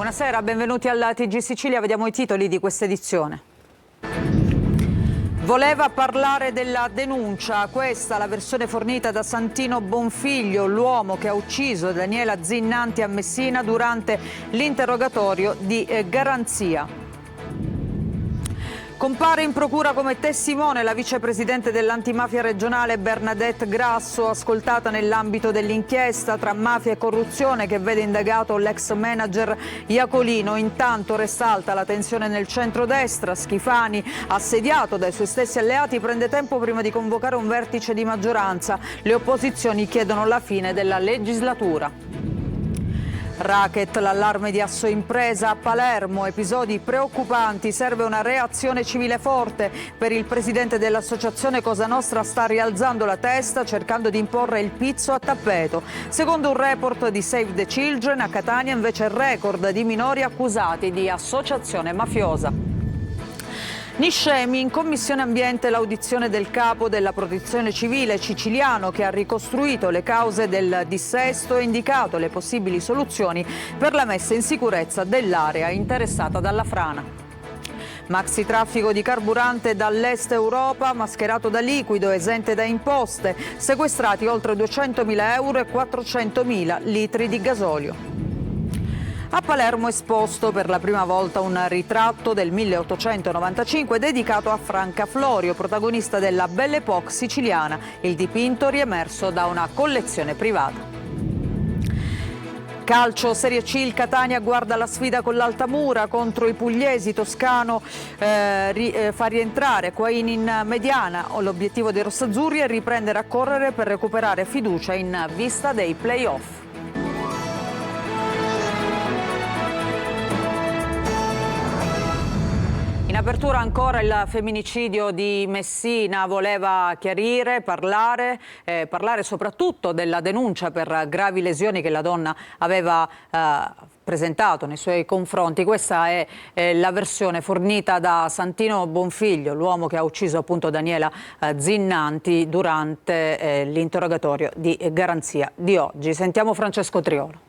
Buonasera, benvenuti alla TG Sicilia, vediamo i titoli di questa edizione. Voleva parlare della denuncia, questa la versione fornita da Santino Bonfiglio, l'uomo che ha ucciso Daniela Zinnanti a Messina durante l'interrogatorio di garanzia. Compare in procura come testimone la vicepresidente dell'antimafia regionale Bernadette Grasso, ascoltata nell'ambito dell'inchiesta tra mafia e corruzione che vede indagato l'ex manager Iacolino. Intanto resta alta la tensione nel centrodestra. Schifani, assediato dai suoi stessi alleati, prende tempo prima di convocare un vertice di maggioranza. Le opposizioni chiedono la fine della legislatura. Racket, l'allarme di Assoimpresa a Palermo, episodi preoccupanti, serve una reazione civile forte. Per il presidente dell'associazione Cosa Nostra sta rialzando la testa cercando di imporre il pizzo a tappeto. Secondo un report di Save the Children, a Catania invece il record di minori accusati di associazione mafiosa. Niscemi, in Commissione Ambiente l'audizione del capo della Protezione Civile siciliano che ha ricostruito le cause del dissesto e indicato le possibili soluzioni per la messa in sicurezza dell'area interessata dalla frana. Maxi traffico di carburante dall'est Europa, mascherato da liquido, esente da imposte, sequestrati oltre 200.000 euro e 400.000 litri di gasolio. A Palermo è esposto per la prima volta un ritratto del 1895 dedicato a Franca Florio, protagonista della Belle Époque siciliana. Il dipinto riemerso da una collezione privata. Calcio Serie C, il Catania guarda la sfida con l'Altamura contro i pugliesi. Toscano fa rientrare Quain in mediana. L'obiettivo dei rossazzurri è riprendere a correre per recuperare fiducia in vista dei play-off. In apertura ancora il femminicidio di Messina, voleva chiarire, parlare soprattutto della denuncia per gravi lesioni che la donna aveva presentato nei suoi confronti. Questa è la versione fornita da Santino Bonfiglio, l'uomo che ha ucciso appunto Daniela Zinnanti durante l'interrogatorio di garanzia di oggi. Sentiamo Francesco Triolo.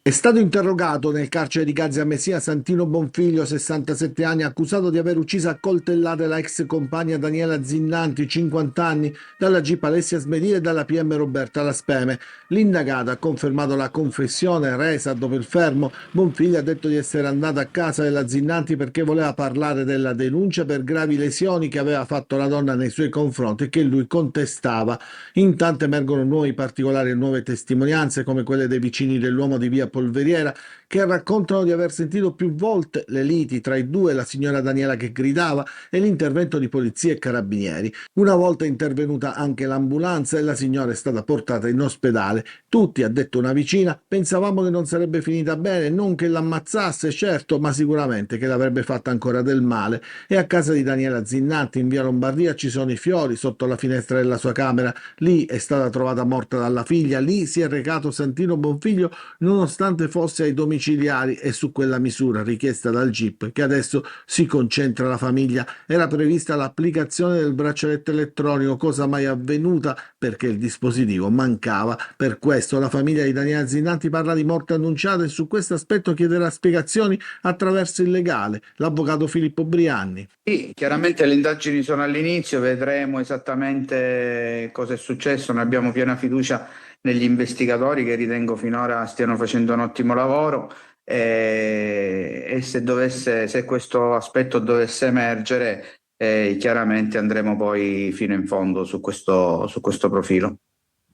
È stato interrogato nel carcere di Gazzi a Messina Santino Bonfiglio, 67 anni, accusato di aver ucciso a coltellate la ex compagna Daniela Zinnanti, 50 anni, dalla GIP Alessia Smedile e dalla PM Roberta La Speme. L'indagato ha confermato la confessione resa dopo il fermo. Bonfiglio ha detto di essere andato a casa della Zinnanti perché voleva parlare della denuncia per gravi lesioni che aveva fatto la donna nei suoi confronti e che lui contestava. Intanto emergono nuovi particolari e nuove testimonianze, come quelle dei vicini dell'uomo di via Polveriera, che raccontano di aver sentito più volte le liti tra i due, la signora Daniela che gridava e l'intervento di polizia e carabinieri. Una volta è intervenuta anche l'ambulanza e la signora è stata portata in ospedale. Tutti, ha detto una vicina, pensavamo che non sarebbe finita bene, non che l'ammazzasse, certo, ma sicuramente che l'avrebbe fatta ancora del male. E a casa di Daniela Zinnanti in via Lombardia ci sono i fiori sotto la finestra della sua camera. Lì è stata trovata morta dalla figlia, lì si è recato Santino Bonfiglio nonostante fosse ai domiciliari e su quella misura richiesta dal GIP che adesso si concentra la famiglia. Era prevista l'applicazione del braccialetto elettronico, cosa mai avvenuta perché il dispositivo mancava. Per questo la famiglia di Daniela Zinnanti parla di morte annunciata e su questo aspetto chiederà spiegazioni attraverso il legale, l'avvocato Filippo Brianni. Sì, chiaramente le indagini sono all'inizio, vedremo esattamente cosa è successo, ne abbiamo piena fiducia negli investigatori che ritengo finora stiano facendo un ottimo lavoro e se questo aspetto dovesse emergere, chiaramente andremo poi fino in fondo su questo profilo.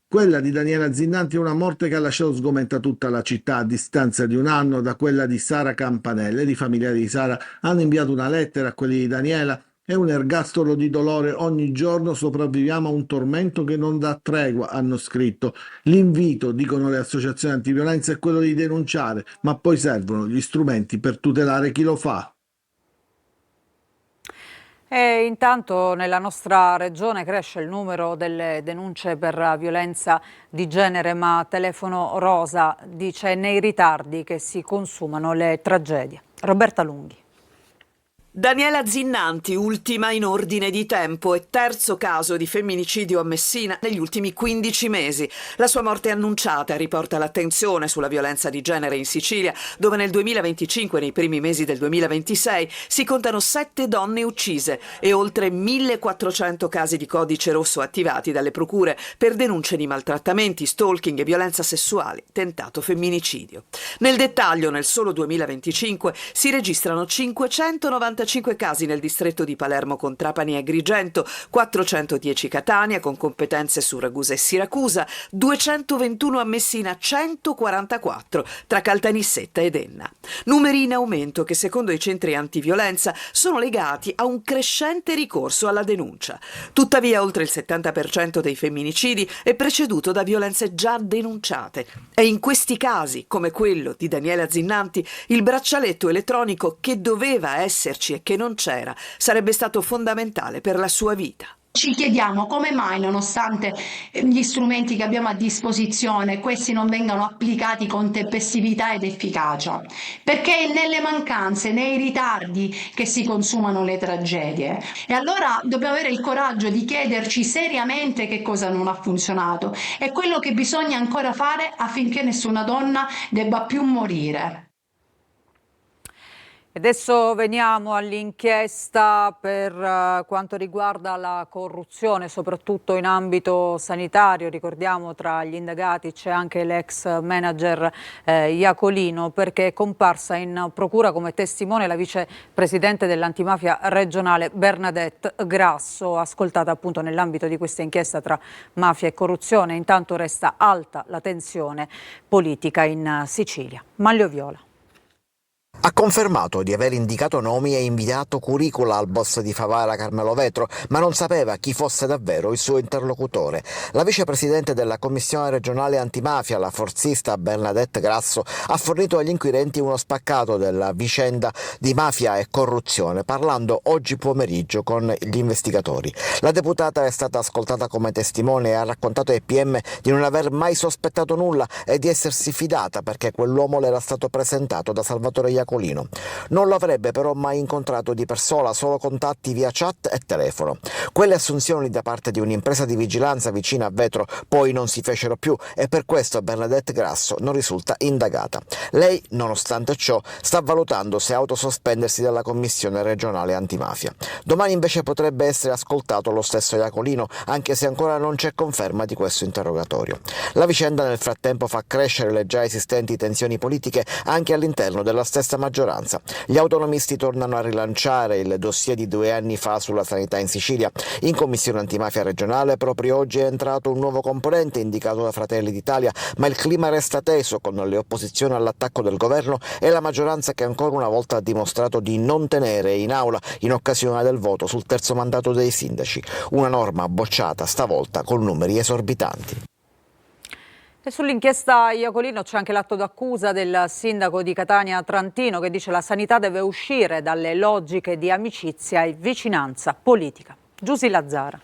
Quella di Daniela Zinnanti è una morte che ha lasciato sgomenta tutta la città. A distanza di un anno da quella di Sara Campanelle, i familiari di Sara hanno inviato una lettera a quelli di Daniela. È un ergastolo di dolore, ogni giorno sopravviviamo a un tormento che non dà tregua, hanno scritto. L'invito, dicono le associazioni antiviolenza, è quello di denunciare, ma poi servono gli strumenti per tutelare chi lo fa. E intanto nella nostra regione cresce il numero delle denunce per violenza di genere, ma Telefono Rosa dice nei ritardi che si consumano le tragedie. Roberta Lunghi. Daniela Zinnanti, ultima in ordine di tempo e terzo caso di femminicidio a Messina negli ultimi 15 mesi. La sua morte annunciata riporta l'attenzione sulla violenza di genere in Sicilia, dove nel 2025 e nei primi mesi del 2026 si contano 7 donne uccise e oltre 1400 casi di codice rosso attivati dalle procure per denunce di maltrattamenti, stalking e violenza sessuale, tentato femminicidio. Nel dettaglio, nel solo 2025 si registrano 595 casi nel distretto di Palermo con Trapani e Agrigento, 410 Catania con competenze su Ragusa e Siracusa, 221 a Messina, 144 tra Caltanissetta ed Enna. Numeri in aumento che secondo i centri antiviolenza sono legati a un crescente ricorso alla denuncia. Tuttavia oltre il 70% dei femminicidi è preceduto da violenze già denunciate e in questi casi, come quello di Daniela Zinnanti, il braccialetto elettronico che doveva esserci e che non c'era sarebbe stato fondamentale per la sua vita. Ci chiediamo come mai, nonostante gli strumenti che abbiamo a disposizione, questi non vengano applicati con tempestività ed efficacia. Perché è nelle mancanze, nei ritardi che si consumano le tragedie. E allora dobbiamo avere il coraggio di chiederci seriamente che cosa non ha funzionato e quello che bisogna ancora fare affinché nessuna donna debba più morire. Adesso veniamo all'inchiesta per quanto riguarda la corruzione, soprattutto in ambito sanitario. Ricordiamo tra gli indagati c'è anche l'ex manager Iacolino, perché è comparsa in procura come testimone la vicepresidente dell'antimafia regionale Bernadette Grasso, ascoltata appunto nell'ambito di questa inchiesta tra mafia e corruzione. Intanto resta alta la tensione politica in Sicilia. Manlio Viola. Ha confermato di aver indicato nomi e inviato curricula al boss di Favara Carmelo Vetro, ma non sapeva chi fosse davvero il suo interlocutore. La vicepresidente della Commissione regionale antimafia, la forzista Bernadette Grasso, ha fornito agli inquirenti uno spaccato della vicenda di mafia e corruzione, parlando oggi pomeriggio con gli investigatori. La deputata è stata ascoltata come testimone e ha raccontato ai PM di non aver mai sospettato nulla e di essersi fidata perché quell'uomo le era stato presentato da Salvatore Iacolino. Non lo avrebbe però mai incontrato di persona, solo contatti via chat e telefono. Quelle assunzioni da parte di un'impresa di vigilanza vicina a Vetro poi non si fecero più e per questo Bernadette Grasso non risulta indagata. Lei, nonostante ciò, sta valutando se autosospendersi dalla Commissione regionale antimafia. Domani invece potrebbe essere ascoltato lo stesso Iacolino, anche se ancora non c'è conferma di questo interrogatorio. La vicenda nel frattempo fa crescere le già esistenti tensioni politiche anche all'interno della stessa maggioranza. Gli autonomisti tornano a rilanciare il dossier di 2 anni fa sulla sanità in Sicilia. In Commissione antimafia regionale proprio oggi è entrato un nuovo componente indicato da Fratelli d'Italia, ma il clima resta teso con le opposizioni all'attacco del governo e la maggioranza che ancora una volta ha dimostrato di non tenere in aula in occasione del voto sul terzo mandato dei sindaci. Una norma bocciata stavolta con numeri esorbitanti. E sull'inchiesta Iacolino c'è anche l'atto d'accusa del sindaco di Catania Trantino che dice la sanità deve uscire dalle logiche di amicizia e vicinanza politica. Giusy Lazzara.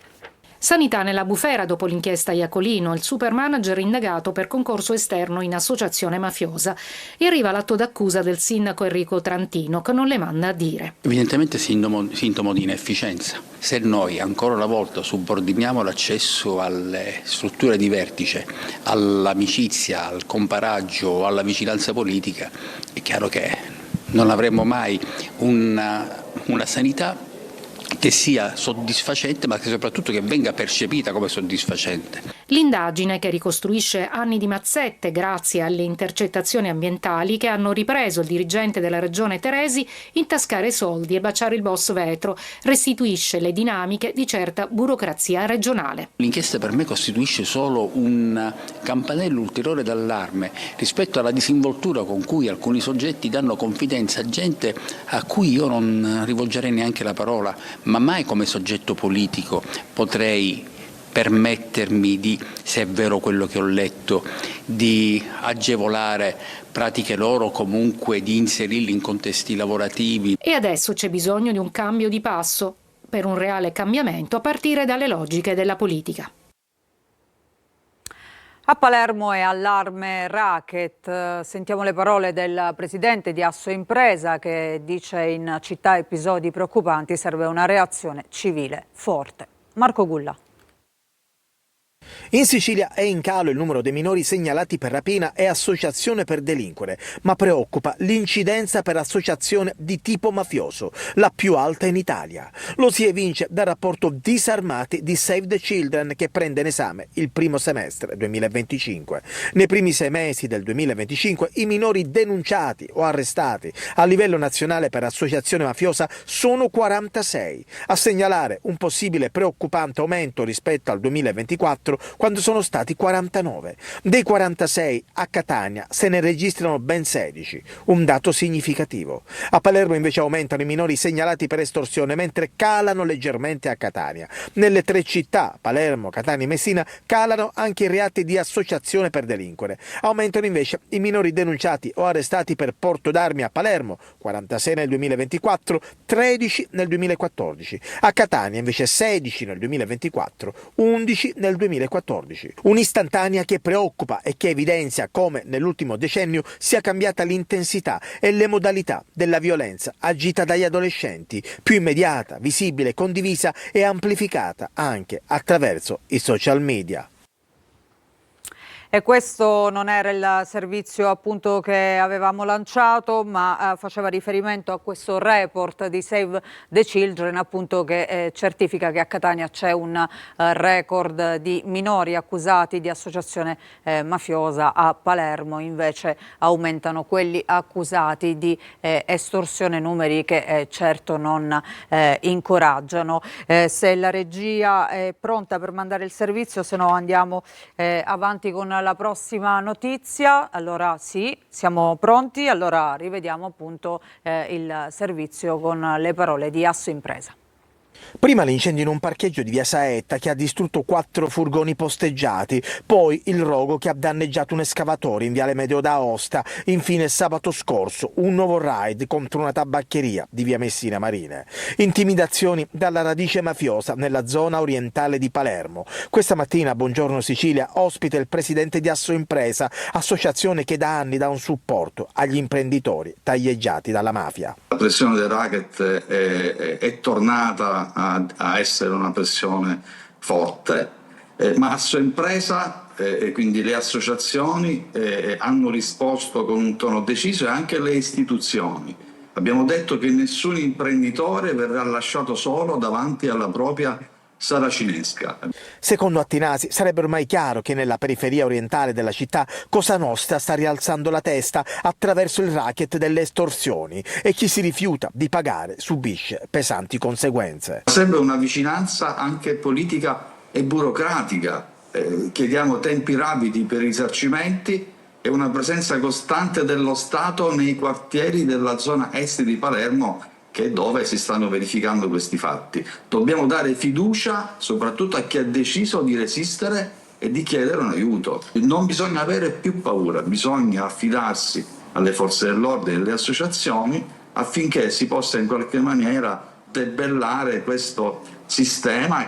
Sanità nella bufera dopo l'inchiesta Iacolino, il supermanager indagato per concorso esterno in associazione mafiosa. E arriva l'atto d'accusa del sindaco Enrico Trantino che non le manda a dire. Evidentemente sintomo di inefficienza. Se noi ancora una volta subordiniamo l'accesso alle strutture di vertice, all'amicizia, al comparaggio, alla vicinanza politica, è chiaro che non avremo mai una sanità che sia soddisfacente, ma che soprattutto che venga percepita come soddisfacente. L'indagine, che ricostruisce anni di mazzette grazie alle intercettazioni ambientali che hanno ripreso il dirigente della regione Teresi intascare soldi e baciare il boss Vetro, restituisce le dinamiche di certa burocrazia regionale. L'inchiesta per me costituisce solo un campanello ulteriore d'allarme rispetto alla disinvoltura con cui alcuni soggetti danno confidenza a gente a cui io non rivolgerei neanche la parola, ma mai come soggetto politico potrei permettermi di, se è vero quello che ho letto, di agevolare pratiche loro o comunque di inserirli in contesti lavorativi. E adesso c'è bisogno di un cambio di passo per un reale cambiamento a partire dalle logiche della politica. A Palermo è allarme racket. Sentiamo le parole del presidente di Assoimpresa che dice in città episodi preoccupanti, serve una reazione civile forte. Marco Gulla. In Sicilia è in calo il numero dei minori segnalati per rapina e associazione per delinquere, ma preoccupa l'incidenza per associazione di tipo mafioso, la più alta in Italia. Lo si evince dal rapporto Disarmati di Save the Children che prende in esame il primo semestre 2025. Nei primi 6 mesi del 2025 i minori denunciati o arrestati a livello nazionale per associazione mafiosa sono 46, a segnalare un possibile preoccupante aumento rispetto al 2024 quando sono stati 49. Dei 46 a Catania se ne registrano ben 16, un dato significativo. A Palermo invece aumentano i minori segnalati per estorsione, mentre calano leggermente a Catania. Nelle 3 città, Palermo, Catania e Messina, calano anche i reati di associazione per delinquere. Aumentano invece i minori denunciati o arrestati per porto d'armi a Palermo, 46 nel 2024, 13 nel 2014. A Catania invece 16 nel 2024, 11 nel 2014. Un'istantanea che preoccupa e che evidenzia come nell'ultimo decennio sia cambiata l'intensità e le modalità della violenza agita dagli adolescenti, più immediata, visibile, condivisa e amplificata anche attraverso i social media. E questo non era il servizio appunto che avevamo lanciato, ma faceva riferimento a questo report di Save the Children appunto che certifica che a Catania c'è un record di minori accusati di associazione mafiosa. A Palermo invece aumentano quelli accusati di estorsione, numeri che certo non incoraggiano. Se la regia è pronta per mandare il servizio, se no andiamo avanti con la prossima notizia. Allora sì, siamo pronti, allora rivediamo appunto il servizio con le parole di Assoimpresa. Prima l'incendio in un parcheggio di via Saetta che ha distrutto 4 furgoni posteggiati, poi il rogo che ha danneggiato un escavatore in viale Medeo d'Aosta, infine sabato scorso un nuovo raid contro una tabaccheria di via Messina Marine. Intimidazioni dalla radice mafiosa nella zona orientale di Palermo. Questa mattina a Buongiorno Sicilia ospita il presidente di Assoimpresa, associazione che da anni dà un supporto agli imprenditori taglieggiati dalla mafia. La pressione del racket è tornata a essere una pressione forte, ma Assoimpresa e quindi le associazioni hanno risposto con un tono deciso e anche le istituzioni. Abbiamo detto che nessun imprenditore verrà lasciato solo davanti alla propria saracinesca. Secondo Attinasi sarebbe ormai chiaro che nella periferia orientale della città Cosa Nostra sta rialzando la testa attraverso il racket delle estorsioni e chi si rifiuta di pagare subisce pesanti conseguenze. Serve una vicinanza anche politica e burocratica. Chiediamo tempi rapidi per i risarcimenti e una presenza costante dello Stato nei quartieri della zona est di Palermo, che è dove si stanno verificando questi fatti. Dobbiamo dare fiducia soprattutto a chi ha deciso di resistere e di chiedere un aiuto. Non bisogna avere più paura, bisogna affidarsi alle forze dell'ordine e alle associazioni affinché si possa in qualche maniera debellare questo sistema.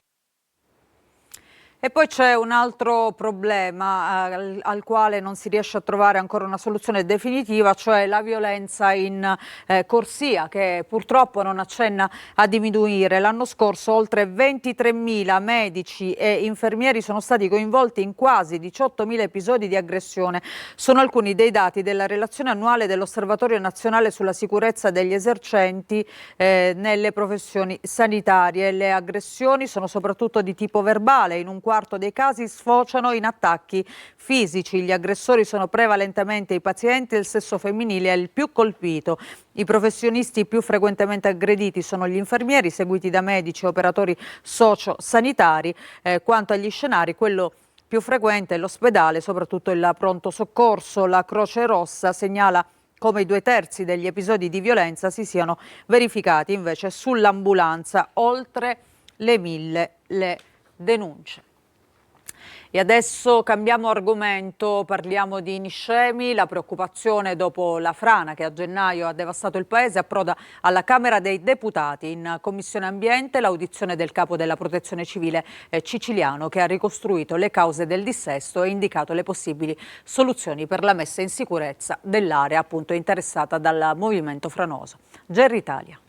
E poi c'è un altro problema al quale non si riesce a trovare ancora una soluzione definitiva, cioè la violenza in corsia, che purtroppo non accenna a diminuire. L'anno scorso oltre 23.000 medici e infermieri sono stati coinvolti in quasi 18.000 episodi di aggressione. Sono alcuni dei dati della relazione annuale dell'Osservatorio Nazionale sulla Sicurezza degli Esercenti nelle professioni sanitarie. Le aggressioni sono soprattutto di tipo verbale, in un quarto dei casi sfociano in attacchi fisici. Gli aggressori sono prevalentemente i pazienti e il sesso femminile è il più colpito. I professionisti più frequentemente aggrediti sono gli infermieri, seguiti da medici e operatori sociosanitari. Quanto agli scenari, quello più frequente è l'ospedale, soprattutto il pronto soccorso. La Croce Rossa segnala come i 2/3 degli episodi di violenza si siano verificati invece sull'ambulanza, oltre le 1.000 le denunce. E adesso cambiamo argomento, parliamo di Niscemi. La preoccupazione dopo la frana che a gennaio ha devastato il paese approda alla Camera dei Deputati. In Commissione Ambiente l'audizione del capo della Protezione Civile siciliano, che ha ricostruito le cause del dissesto e indicato le possibili soluzioni per la messa in sicurezza dell'area appunto interessata dal movimento franoso. Gerry Italia.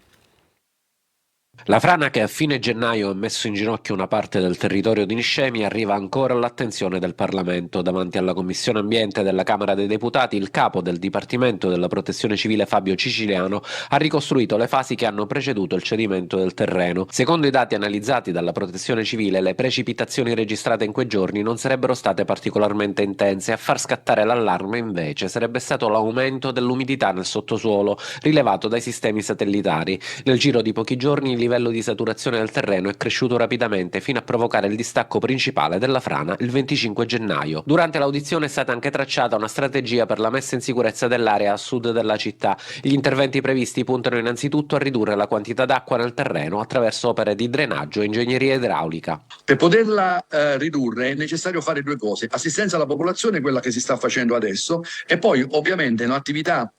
La frana che a fine gennaio ha messo in ginocchio una parte del territorio di Niscemi arriva ancora all'attenzione del Parlamento. Davanti alla Commissione Ambiente della Camera dei Deputati, il capo del Dipartimento della Protezione Civile Fabio Ciciliano ha ricostruito le fasi che hanno preceduto il cedimento del terreno. Secondo i dati analizzati dalla Protezione Civile, le precipitazioni registrate in quei giorni non sarebbero state particolarmente intense. A far scattare l'allarme invece sarebbe stato l'aumento dell'umidità nel sottosuolo rilevato dai sistemi satellitari. Nel giro di pochi giorni il livello di saturazione del terreno è cresciuto rapidamente fino a provocare il distacco principale della frana il 25 gennaio. Durante l'audizione è stata anche tracciata una strategia per la messa in sicurezza dell'area a sud della città. Gli interventi previsti puntano innanzitutto a ridurre la quantità d'acqua nel terreno attraverso opere di drenaggio e ingegneria idraulica. Per poterla ridurre è necessario fare due cose: assistenza alla popolazione, quella che si sta facendo adesso, e poi ovviamente un'attività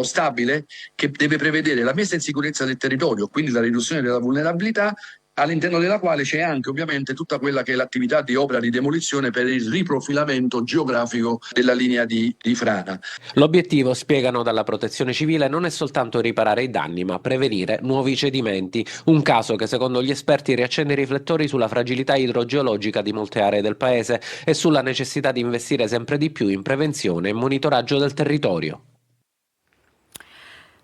stabile che deve prevedere la messa in sicurezza del territorio, quindi la riduzione della vulnerabilità, all'interno della quale c'è anche ovviamente tutta quella che è l'attività di opera di demolizione per il riprofilamento geografico della linea di frana. L'obiettivo, spiegano dalla Protezione Civile, non è soltanto riparare i danni, ma prevenire nuovi cedimenti. Un caso che secondo gli esperti riaccende i riflettori sulla fragilità idrogeologica di molte aree del paese e sulla necessità di investire sempre di più in prevenzione e monitoraggio del territorio.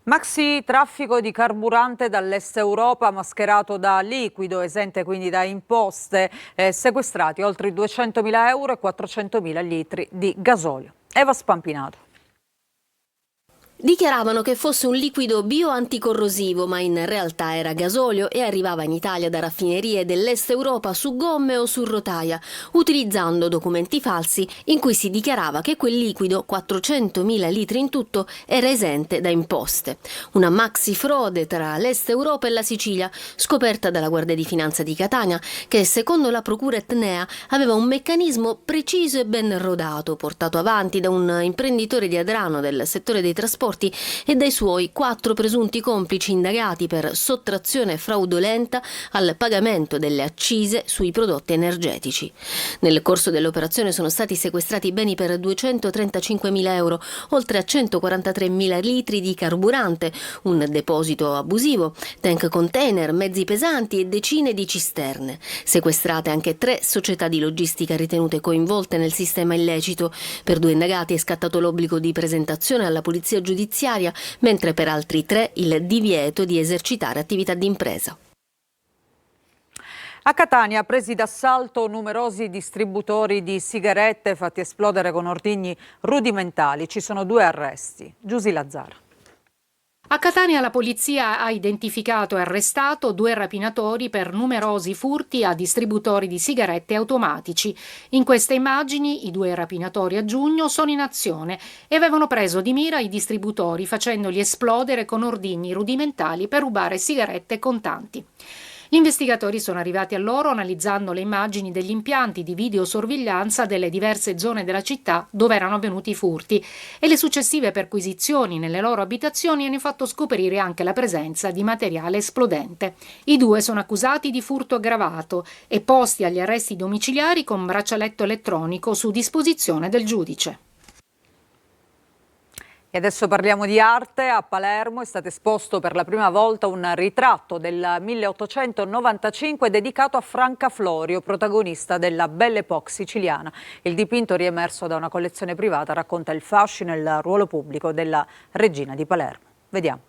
Maxi traffico di carburante dall'est Europa mascherato da liquido, esente quindi da imposte, sequestrati oltre 200.000 euro e 400.000 litri di gasolio. Eva Spampinato. Dichiaravano che fosse un liquido bioanticorrosivo, ma in realtà era gasolio e arrivava in Italia da raffinerie dell'est Europa su gomme o su rotaia, utilizzando documenti falsi in cui si dichiarava che quel liquido, 400.000 litri in tutto, era esente da imposte. Una maxi frode tra l'est Europa e la Sicilia, scoperta dalla Guardia di Finanza di Catania, che secondo la procura etnea aveva un meccanismo preciso e ben rodato, portato avanti da un imprenditore di Adrano del settore dei trasporti e dai suoi 4 presunti complici indagati per sottrazione fraudolenta al pagamento delle accise sui prodotti energetici. Nel corso dell'operazione sono stati sequestrati beni per 235.000 euro, oltre a 143.000 litri di carburante, un deposito abusivo, tank container, mezzi pesanti e decine di cisterne. Sequestrate anche 3 società di logistica ritenute coinvolte nel sistema illecito. Per 2 indagati è scattato l'obbligo di presentazione alla polizia giudiziaria, mentre per altri 3 il divieto di esercitare attività d'impresa. A Catania, presi d'assalto numerosi distributori di sigarette fatti esplodere con ordigni rudimentali. Ci sono 2 arresti. Giusy Lazzara. A Catania la polizia ha identificato e arrestato 2 rapinatori per numerosi furti a distributori di sigarette automatici. In queste immagini i 2 rapinatori a giugno sono in azione e avevano preso di mira i distributori facendoli esplodere con ordigni rudimentali per rubare sigarette e contanti. Gli investigatori sono arrivati a loro analizzando le immagini degli impianti di videosorveglianza delle diverse zone della città dove erano avvenuti i furti e le successive perquisizioni nelle loro abitazioni hanno fatto scoprire anche la presenza di materiale esplodente. I 2 sono accusati di furto aggravato e posti agli arresti domiciliari con braccialetto elettronico su disposizione del giudice. E adesso parliamo di arte. A Palermo è stato esposto per la prima volta un ritratto del 1895 dedicato a Franca Florio, protagonista della Belle Époque siciliana. Il dipinto, riemerso da una collezione privata, racconta il fascino e il ruolo pubblico della regina di Palermo. Vediamo.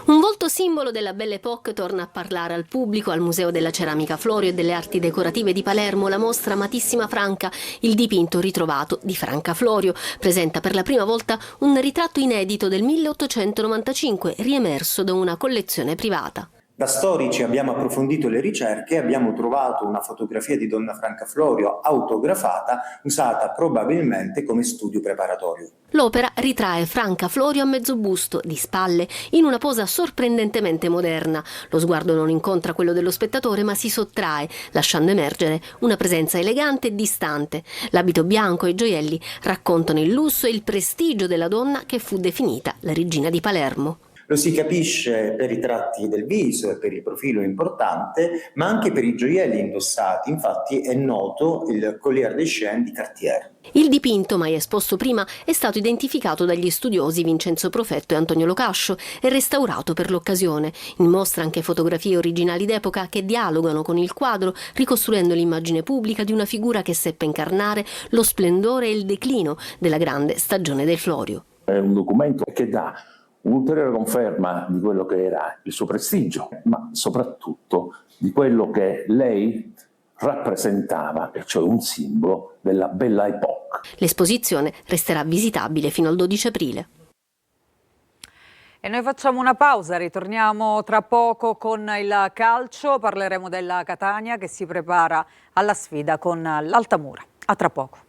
Un volto simbolo della Belle Époque torna a parlare al pubblico al Museo della Ceramica Florio e delle Arti Decorative di Palermo. La mostra Amatissima Franca, il dipinto ritrovato di Franca Florio, presenta per la prima volta un ritratto inedito del 1895, riemerso da una collezione privata. Da storici abbiamo approfondito le ricerche e abbiamo trovato una fotografia di Donna Franca Florio autografata, usata probabilmente come studio preparatorio. L'opera ritrae Franca Florio a mezzo busto, di spalle, in una posa sorprendentemente moderna. Lo sguardo non incontra quello dello spettatore, ma si sottrae, lasciando emergere una presenza elegante e distante. L'abito bianco e i gioielli raccontano il lusso e il prestigio della donna che fu definita la regina di Palermo. Lo si capisce per i tratti del viso e per il profilo importante, ma anche per i gioielli indossati. Infatti è noto il Collier des Chênes di Cartier. Il dipinto, mai esposto prima, è stato identificato dagli studiosi Vincenzo Profetto e Antonio Locascio e restaurato per l'occasione. In mostra anche fotografie originali d'epoca che dialogano con il quadro, ricostruendo l'immagine pubblica di una figura che seppe incarnare lo splendore e il declino della grande stagione del Florio. È un documento che dà un'ulteriore conferma di quello che era il suo prestigio, ma soprattutto di quello che lei rappresentava, e cioè un simbolo della Belle Époque. L'esposizione resterà visitabile fino al 12 aprile. E noi facciamo una pausa, ritorniamo tra poco con il calcio, parleremo della Catania che si prepara alla sfida con l'Altamura. A tra poco.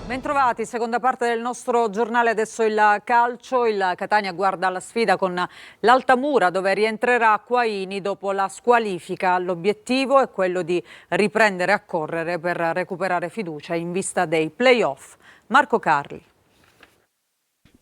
Bentrovati, seconda parte del nostro giornale, adesso il calcio. Il Catania guarda alla sfida con l'Altamura dove rientrerà Quaini dopo la squalifica. L'obiettivo è quello di riprendere a correre per recuperare fiducia in vista dei play-off. Marco Carli.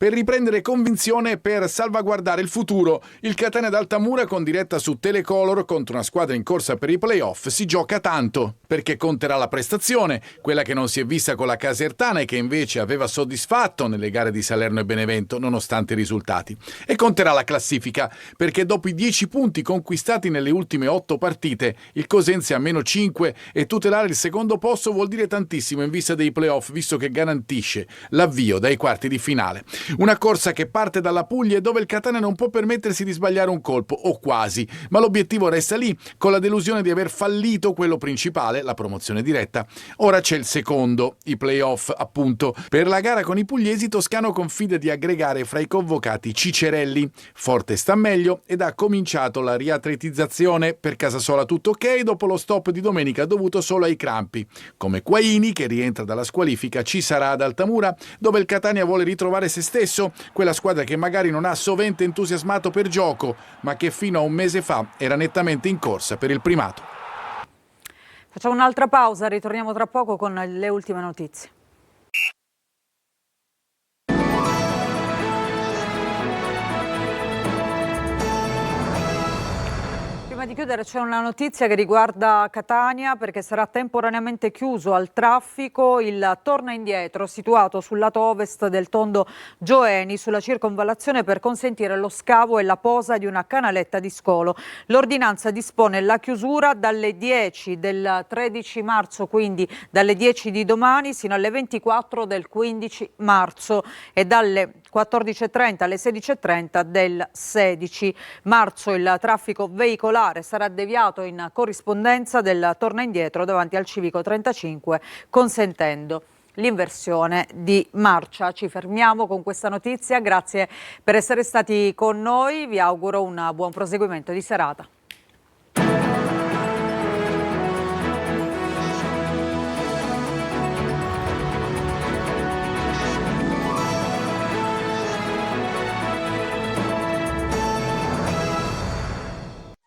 Per riprendere convinzione e per salvaguardare il futuro, il Catania d'Altamura con diretta su Telecolor contro una squadra in corsa per i playoff si gioca tanto, perché conterà la prestazione, quella che non si è vista con la Casertana e che invece aveva soddisfatto nelle gare di Salerno e Benevento nonostante i risultati. E conterà la classifica, perché dopo i 10 punti conquistati nelle ultime 8 partite, il Cosenza è a -5 e tutelare il secondo posto vuol dire tantissimo in vista dei playoff, visto che garantisce l'avvio dai quarti di finale. Una corsa che parte dalla Puglia e dove il Catania non può permettersi di sbagliare un colpo, o quasi, ma l'obiettivo resta lì, con la delusione di aver fallito quello principale, la promozione diretta. Ora c'è il secondo, i play-off appunto. Per la gara con i pugliesi, Toscano confida di aggregare fra i convocati Cicerelli. Forte sta meglio ed ha cominciato la riatletizzazione. Per Casasola tutto ok dopo lo stop di domenica dovuto solo ai crampi. Come Quaini, che rientra dalla squalifica, ci sarà ad Altamura, dove il Catania vuole ritrovare se stesso, quella squadra che magari non ha sovente entusiasmato per gioco, ma che fino a un mese fa era nettamente in corsa per il primato. Facciamo un'altra pausa, ritorniamo tra poco con le ultime notizie. Prima di chiudere c'è una notizia che riguarda Catania perché sarà temporaneamente chiuso al traffico il torna indietro situato sul lato ovest del tondo Gioeni sulla circonvallazione per consentire lo scavo e la posa di una canaletta di scolo. L'ordinanza dispone la chiusura dalle 10 del 13 marzo, quindi dalle 10 di domani sino alle 24 del 15 marzo e dalle 14.30 alle 16.30 del 16 marzo. Il traffico veicolare sarà deviato in corrispondenza del torna indietro davanti al civico 35, consentendo l'inversione di marcia. Ci fermiamo con questa notizia, grazie per essere stati con noi, vi auguro un buon proseguimento di serata.